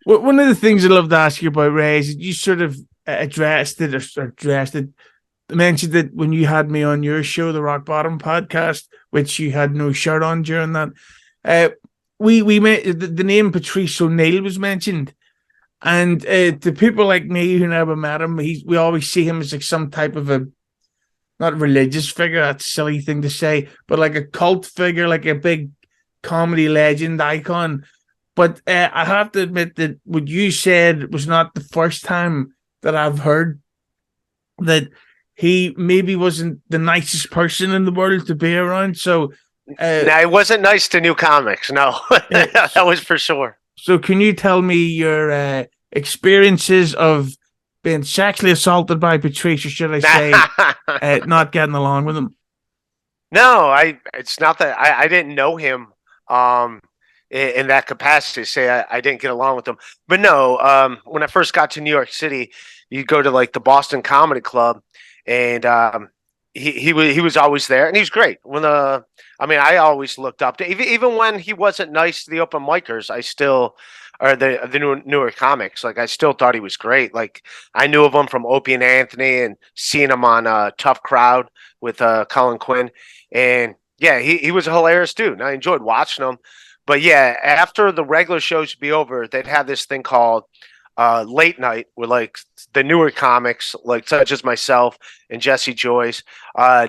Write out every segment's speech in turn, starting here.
One of the things I love to ask you about, Ray, is that you sort of addressed it or addressed it, mentioned it when you had me on your show, the Rock Bottom podcast, which you had no shirt on during that. Uh, we met the name Patrice O'Neal was mentioned, and to people like me who never met him, we always see him as like some type of a not religious figure. That's a silly thing to say, but like a cult figure, like a big comedy legend icon. But I have to admit that what you said was not the first time that I've heard that he maybe wasn't the nicest person in the world to be around. So, Now, it wasn't nice to new comics. No, uh, that was for sure. so can you tell me your experiences of being sexually assaulted by Patrice, or should I say, not getting along with him? No, it's not that I didn't know him in that capacity. Say I didn't get along with him, but no. When I first got to New York City, you go to like the Boston Comedy Club, and he was always there, and he was great. I always looked up to even when he wasn't nice to the open micers. I still or the newer comics. Like I still thought he was great. Like I knew of him from Opie and Anthony and seeing him on Tough Crowd with Colin Quinn. And yeah, he was a hilarious dude. And I enjoyed watching him. But yeah, after the regular shows would be over, they'd have this thing called late night where like the newer comics, like such as myself and Jesse Joyce.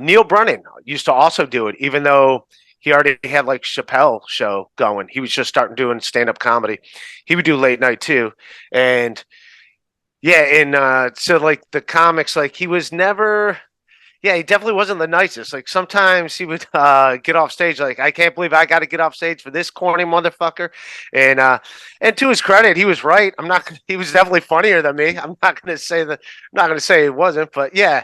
Neil Brennan used to also do it, even though he already had like Chappelle show going. He was just starting doing stand-up comedy. He would do late night too. And yeah, and so like the comics, like he was never yeah, he definitely wasn't the nicest. Like sometimes he would get off stage like, I can't believe I got to get off stage for this corny motherfucker. And to his credit, he was right. I'm not. He was definitely funnier than me. I'm not going to say that. I'm not going to say he wasn't. But yeah.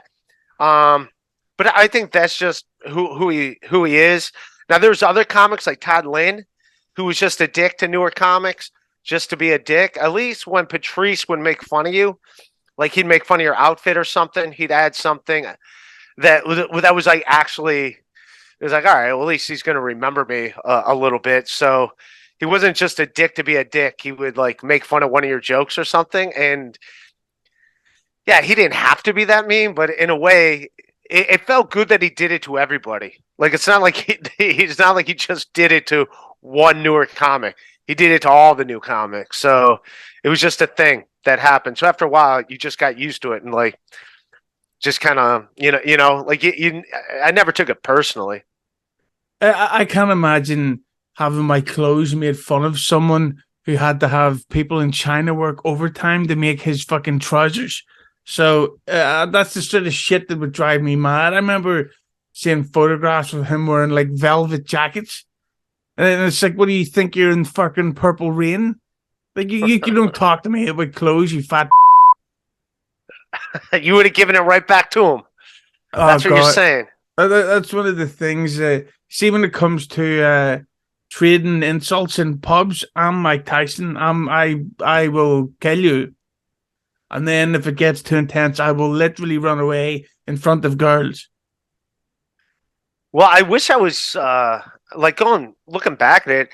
But I think that's just who he is. Now there's other comics like Todd Lynn, who was just a dick to newer comics, just to be a dick. At least when Patrice would make fun of you, like he'd make fun of your outfit or something, he'd add something that was like actually it was like, all right, well, at least he's going to remember me a little bit. So he wasn't just a dick to be a dick. He would like make fun of one of your jokes or something. And yeah, he didn't have to be that mean, but in a way, it felt good that he did it to everybody. Like it's not like he's not like he just did it to one newer comic. He did it to all the new comics. So it was just a thing that happened. So after a while, you just got used to it and like just kind of like I never took it personally. I can't imagine having my clothes made fun of someone who had to have people in China work overtime to make his fucking trousers. So that's the sort of shit that would drive me mad. I remember seeing photographs of him wearing like velvet jackets, and it's like, what do you think you're in fucking Purple Rain? Like you don't talk to me about clothes, you fat. You would have given it right back to him. Oh That's what god, you're saying. that's one of the things. See, when it comes to trading insults in pubs, I'm Mike Tyson. I will kill you, and then if it gets too intense, I will literally run away in front of girls. Well, I wish I was like going looking back at it.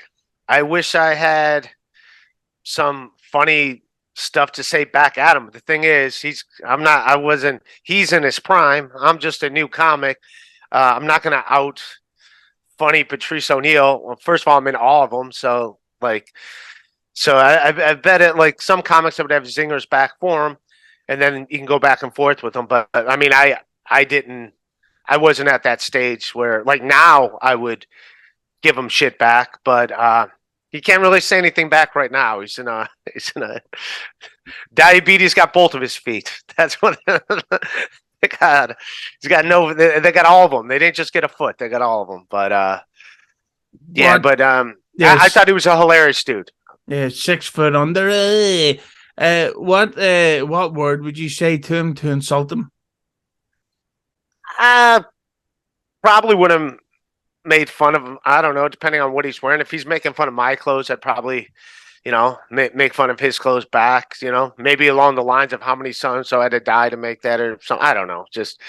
I wish I had some funny stuff to say back at him. The thing is, I wasn't. He's in his prime. I'm just a new comic. I'm not going to out funny Patrice O'Neal. Well, first of all, I'm in all of them. So like, I bet it like some comics I would have zingers back for him, and then you can go back and forth with them. But I mean, I didn't. I wasn't at that stage where like now I would give him shit back, but he can't really say anything back right now. He's in a diabetes got both of his feet. That's what God. He's got no. They got all of them. They didn't just get a foot. They got all of them. But yeah. What? But I Yes. thought he was a hilarious dude. Yeah, 6 foot under. What word would you say to him to insult him? I probably would have made fun of him. I don't know, depending on what he's wearing. If he's making fun of my clothes, I'd probably, make fun of his clothes back. Maybe along the lines of how many sons so I had to die to make that or something. I don't know. Just,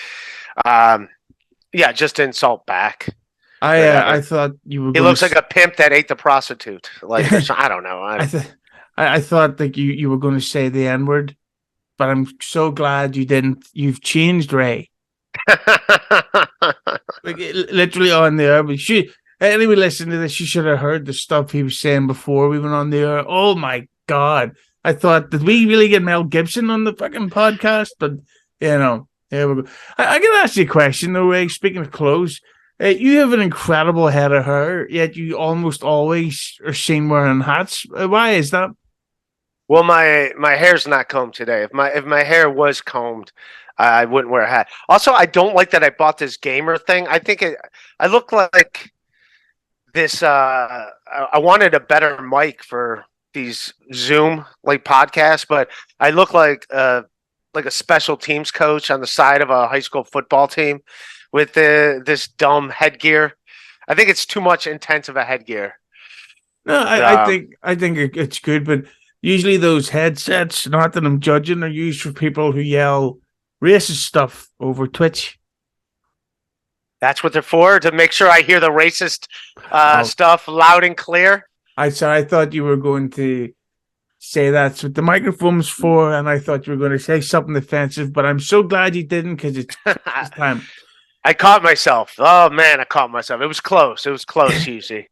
yeah, just insult back. I Whatever. thought you were He going looks to. like a pimp that ate the prostitute. Like, or I don't know. I, th- I thought like you were going to say the N word, but I'm so glad you didn't. You've changed Ray. Like literally on the air. But anybody listening to this, you should have heard the stuff he was saying before we went on the air. Oh my God. I thought, did we really get Mel Gibson on the fucking podcast? But, here we go. I can ask you a question, though, Ray. Speaking of clothes, you have an incredible head of hair, yet you almost always are seen wearing hats. Why is that? Well, my hair's not combed today. If my hair was combed, I wouldn't wear a hat. Also, I don't like that I bought this gamer thing. I look like this. I wanted a better mic for these Zoom like podcasts, but I look like a special teams coach on the side of a high school football team with this dumb headgear. I think it's too much intense of a headgear. No, I think it's good, but usually those headsets, not that I'm judging, are used for people who yell racist stuff over Twitch. That's what they're for, to make sure I hear the racist stuff loud and clear. I thought you were going to say that's what the microphone's for, and I thought you were going to say something offensive, but I'm so glad you didn't, because it's time. I caught myself. Oh man, I caught myself. It was close, Hughezy.